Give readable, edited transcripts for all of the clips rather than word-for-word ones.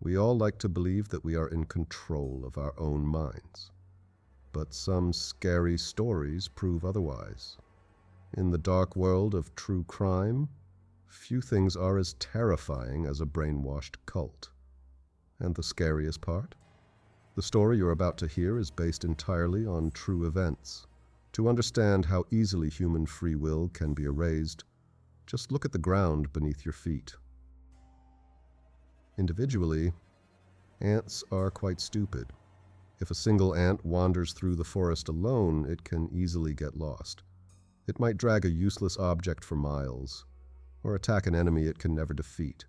We all like to believe that we are in control of our own minds, but some scary stories prove otherwise. In the dark world of true crime, few things are as terrifying as a brainwashed cult. And the scariest part? The story you're about to hear is based entirely on true events. To understand how easily human free will can be erased, just look at the ground beneath your feet. Individually, ants are quite stupid. If a single ant wanders through the forest alone, it can easily get lost. It might drag a useless object for miles, or attack an enemy it can never defeat.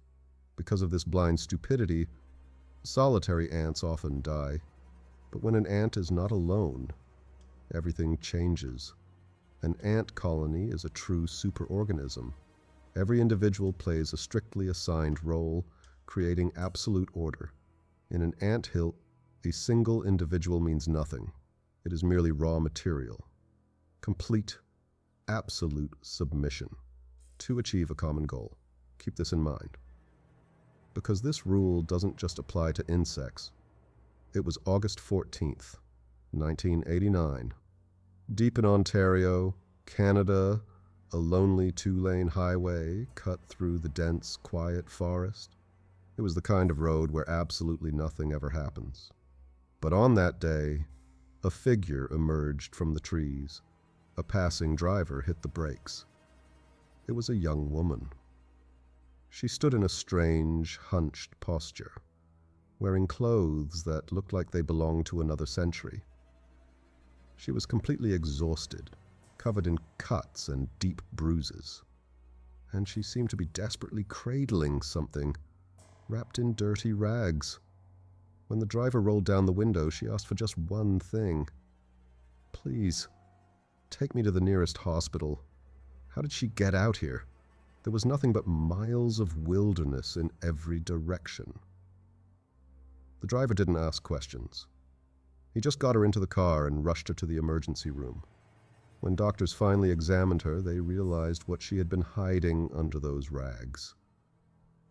Because of this blind stupidity, solitary ants often die. But when an ant is not alone, everything changes. An ant colony is a true superorganism. Every individual plays a strictly assigned role, creating absolute order. In an anthill, a single individual means nothing. It is merely raw material. Complete, absolute submission to achieve a common goal. Keep this in mind. Because this rule doesn't just apply to insects. It was August 14th, 1989. Deep in Ontario, Canada, a lonely two-lane highway cut through the dense, quiet forest. It was the kind of road where absolutely nothing ever happens. But on that day, a figure emerged from the trees. A passing driver hit the brakes. It was a young woman. She stood in a strange, hunched posture, wearing clothes that looked like they belonged to another century. She was completely exhausted, covered in cuts and deep bruises, and she seemed to be desperately cradling something, wrapped in dirty rags. When the driver rolled down the window, she asked for just one thing. "Please, take me to the nearest hospital." How did she get out here? There was nothing but miles of wilderness in every direction. The driver didn't ask questions. He just got her into the car and rushed her to the emergency room. When doctors finally examined her, they realized what she had been hiding under those rags.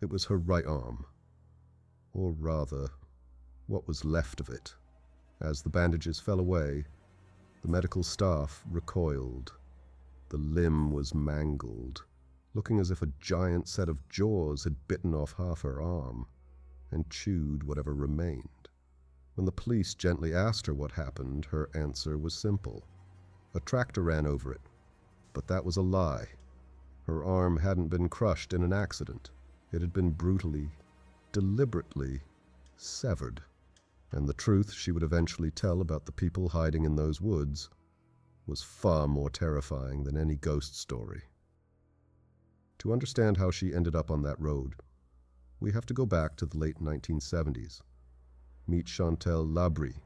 It was her right arm, or rather, what was left of it. As the bandages fell away, the medical staff recoiled. The limb was mangled, looking as if a giant set of jaws had bitten off half her arm and chewed whatever remained. When the police gently asked her what happened, her answer was simple. A tractor ran over it, but that was a lie. Her arm hadn't been crushed in an accident. It had been brutally, deliberately severed. And the truth she would eventually tell about the people hiding in those woods was far more terrifying than any ghost story. To understand how she ended up on that road, we have to go back to the late 1970s. Meet Chantal Labrie,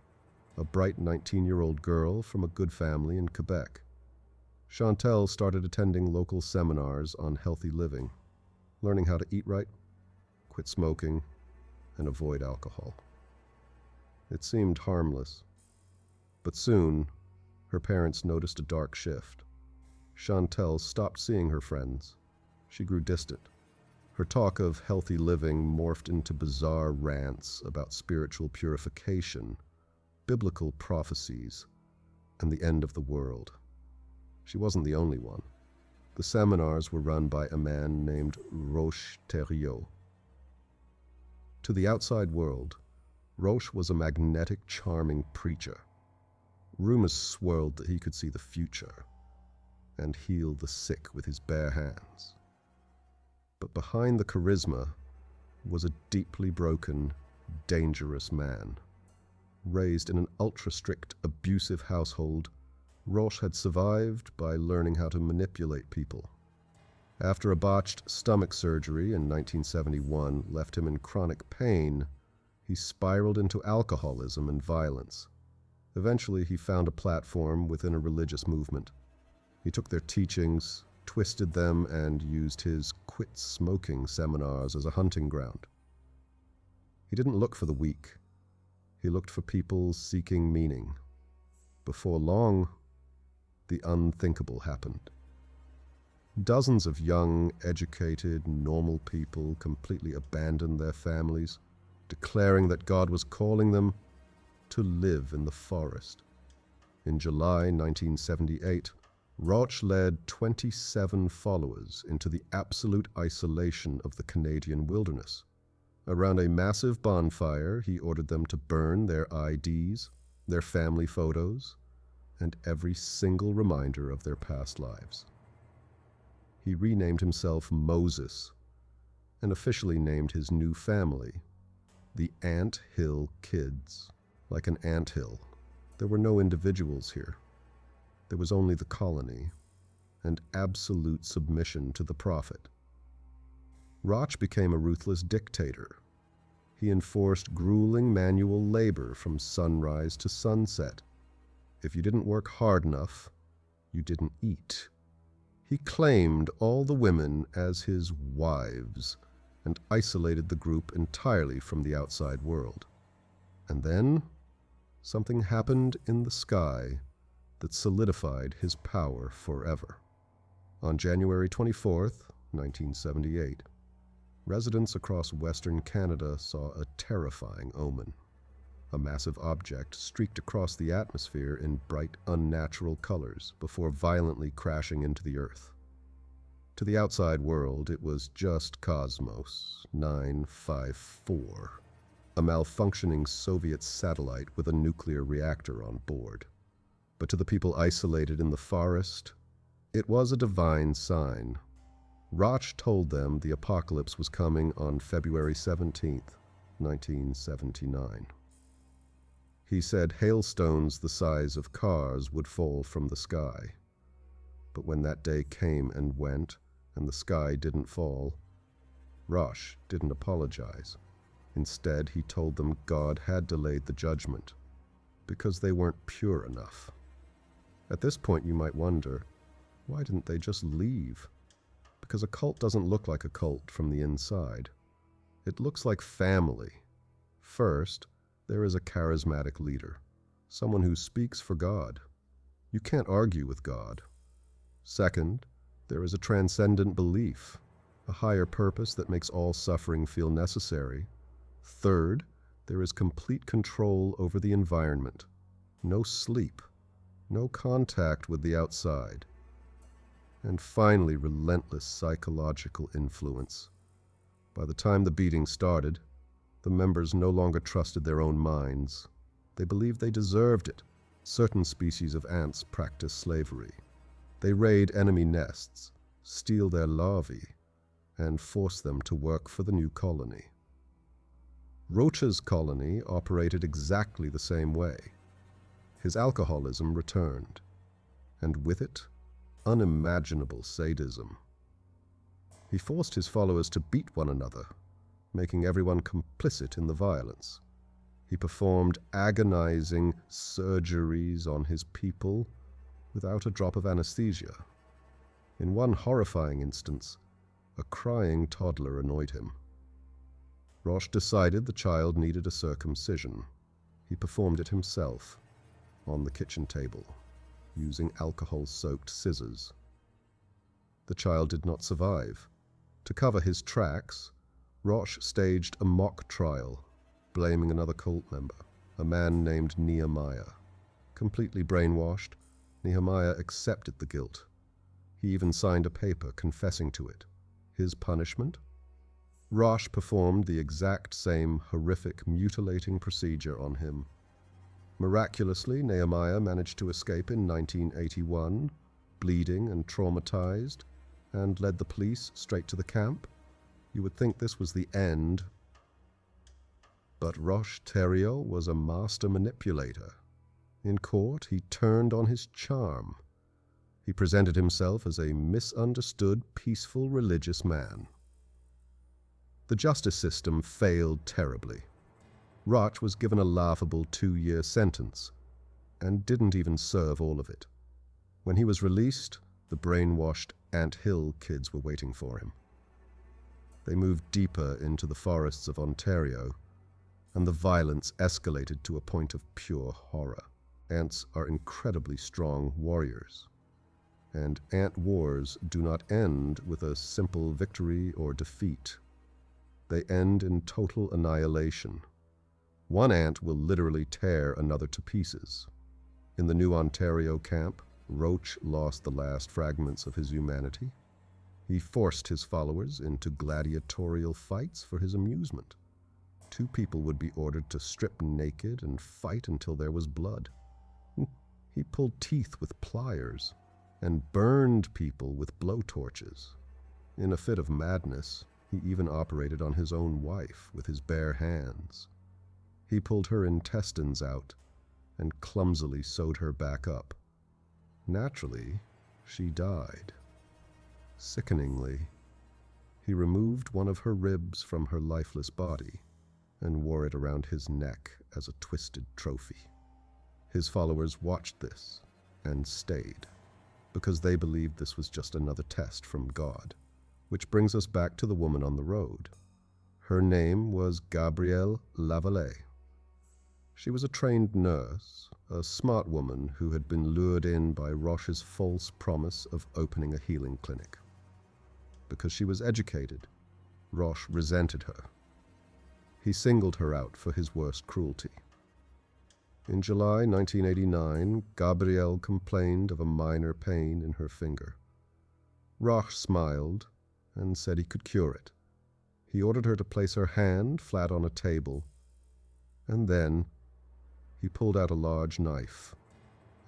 a bright 19-year-old girl from a good family in Quebec. Chantal started attending local seminars on healthy living, learning how to eat right, quit smoking, and avoid alcohol. It seemed harmless, but soon her parents noticed a dark shift. Chantal stopped seeing her friends. She grew distant. Her talk of healthy living morphed into bizarre rants about spiritual purification, biblical prophecies, and the end of the world. She wasn't the only one. The seminars were run by a man named Roch Thériault. To the outside world, Roch was a magnetic, charming preacher. Rumors swirled that he could see the future and heal the sick with his bare hands. But behind the charisma was a deeply broken, dangerous man. Raised in an ultra-strict, abusive household, Roch had survived by learning how to manipulate people. After a botched stomach surgery in 1971 left him in chronic pain, he spiraled into alcoholism and violence. Eventually, he found a platform within a religious movement. He took their teachings, twisted them, and used his quit smoking seminars as a hunting ground. He didn't look for the weak. He looked for people seeking meaning. Before long, the unthinkable happened. Dozens of young, educated, normal people completely abandoned their families, declaring that God was calling them to live in the forest. In July 1978, Roch led 27 followers into the absolute isolation of the Canadian wilderness. Around a massive bonfire, he ordered them to burn their IDs, their family photos, and every single reminder of their past lives. He renamed himself Moses and officially named his new family the Ant Hill Kids. Like an anthill, there were no individuals here. There was only the colony and absolute submission to the prophet. Roch became a ruthless dictator. He enforced grueling manual labor from sunrise to sunset. If you didn't work hard enough, you didn't eat. He claimed all the women as his wives and isolated the group entirely from the outside world. And then something happened in the sky that solidified his power forever. On January 24th, 1978, residents across Western Canada saw a terrifying omen. A massive object streaked across the atmosphere in bright, unnatural colors before violently crashing into the Earth. To the outside world, it was just Cosmos 954, a malfunctioning Soviet satellite with a nuclear reactor on board. But to the people isolated in the forest, it was a divine sign. Roch told them the apocalypse was coming on February 17th, 1979. He said hailstones the size of cars would fall from the sky. But when that day came and went, and the sky didn't fall, Roch didn't apologize. Instead, he told them God had delayed the judgment because they weren't pure enough. At this point, you might wonder, why didn't they just leave? Because a cult doesn't look like a cult from the inside. It looks like family. First, there is a charismatic leader, someone who speaks for God. You can't argue with God. Second, there is a transcendent belief, a higher purpose that makes all suffering feel necessary. Third, there is complete control over the environment. No sleep, no contact with the outside. And finally, relentless psychological influence. By the time the beating started, the members no longer trusted their own minds. They believed they deserved it. Certain species of ants practice slavery. They raid enemy nests, steal their larvae, and force them to work for the new colony. Roch's colony operated exactly the same way. His alcoholism returned, and with it, unimaginable sadism. He forced his followers to beat one another, making everyone complicit in the violence. He performed agonizing surgeries on his people without a drop of anesthesia. In one horrifying instance, a crying toddler annoyed him. Roch decided the child needed a circumcision. He performed it himself, on the kitchen table, using alcohol-soaked scissors. The child did not survive. To cover his tracks, Roch staged a mock trial, blaming another cult member, a man named Nehemiah. Completely brainwashed, Nehemiah accepted the guilt. He even signed a paper confessing to it. His punishment? Roch performed the exact same horrific, mutilating procedure on him. Miraculously, Nehemiah managed to escape in 1981, bleeding and traumatized, and led the police straight to the camp. You would think this was the end. But Roch Thériault was a master manipulator. In court, he turned on his charm. He presented himself as a misunderstood, peaceful, religious man. The justice system failed terribly. Roch was given a laughable 2-year sentence, and didn't even serve all of it. When he was released, the brainwashed Ant Hill kids were waiting for him. They moved deeper into the forests of Ontario, and the violence escalated to a point of pure horror. Ants are incredibly strong warriors, and ant wars do not end with a simple victory or defeat. They end in total annihilation. One ant will literally tear another to pieces. In the new Ontario camp, Roch lost the last fragments of his humanity. He forced his followers into gladiatorial fights for his amusement. 2 people would be ordered to strip naked and fight until there was blood. He pulled teeth with pliers and burned people with blowtorches. In a fit of madness, he even operated on his own wife with his bare hands. He pulled her intestines out and clumsily sewed her back up. Naturally, she died. Sickeningly, he removed one of her ribs from her lifeless body and wore it around his neck as a twisted trophy. His followers watched this and stayed, because they believed this was just another test from God. Which brings us back to the woman on the road. Her name was Gabrielle Lavallee. She was a trained nurse, a smart woman who had been lured in by Roch's false promise of opening a healing clinic. Because she was educated, Roch resented her. He singled her out for his worst cruelty. In July 1989, Gabrielle complained of a minor pain in her finger. Roch smiled and said he could cure it. He ordered her to place her hand flat on a table, and then he pulled out a large knife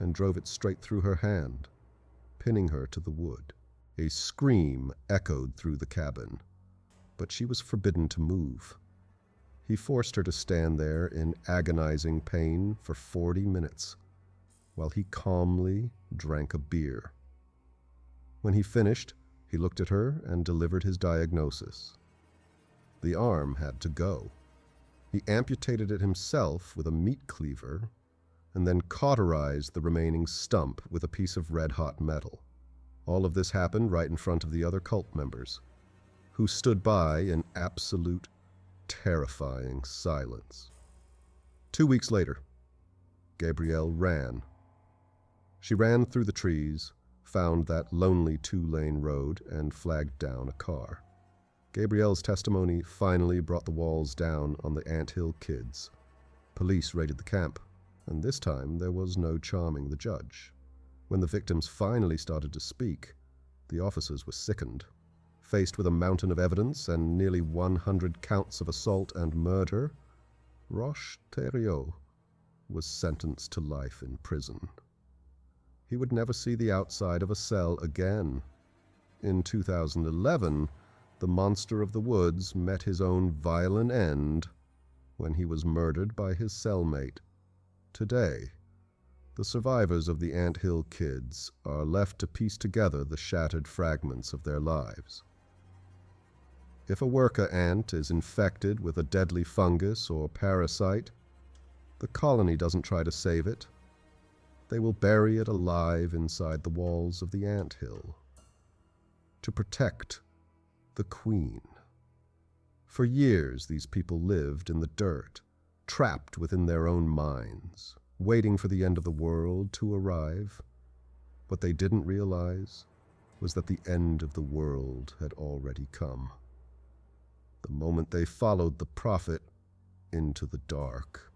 and drove it straight through her hand, pinning her to the wood. A scream echoed through the cabin, but she was forbidden to move. He forced her to stand there in agonizing pain for 40 minutes, while he calmly drank a beer. When he finished, he looked at her and delivered his diagnosis. The arm had to go. He amputated it himself with a meat cleaver and then cauterized the remaining stump with a piece of red-hot metal. All of this happened right in front of the other cult members, who stood by in absolute, terrifying silence. 2 weeks later, Gabrielle ran. She ran through the trees, found that lonely 2-lane road, and flagged down a car. Gabrielle's testimony finally brought the walls down on the Anthill kids. Police raided the camp, and this time there was no charming the judge. When the victims finally started to speak, the officers were sickened. Faced with a mountain of evidence and nearly 100 counts of assault and murder, Roch Thériault was sentenced to life in prison. He would never see the outside of a cell again. In 2011, the monster of the woods met his own violent end when he was murdered by his cellmate. Today, the survivors of the Anthill kids are left to piece together the shattered fragments of their lives. If a worker ant is infected with a deadly fungus or parasite, the colony doesn't try to save it. They will bury it alive inside the walls of the anthill to protect the queen. For years, these people lived in the dirt, trapped within their own minds, waiting for the end of the world to arrive. What they didn't realize was that the end of the world had already come. The moment they followed the prophet into the dark.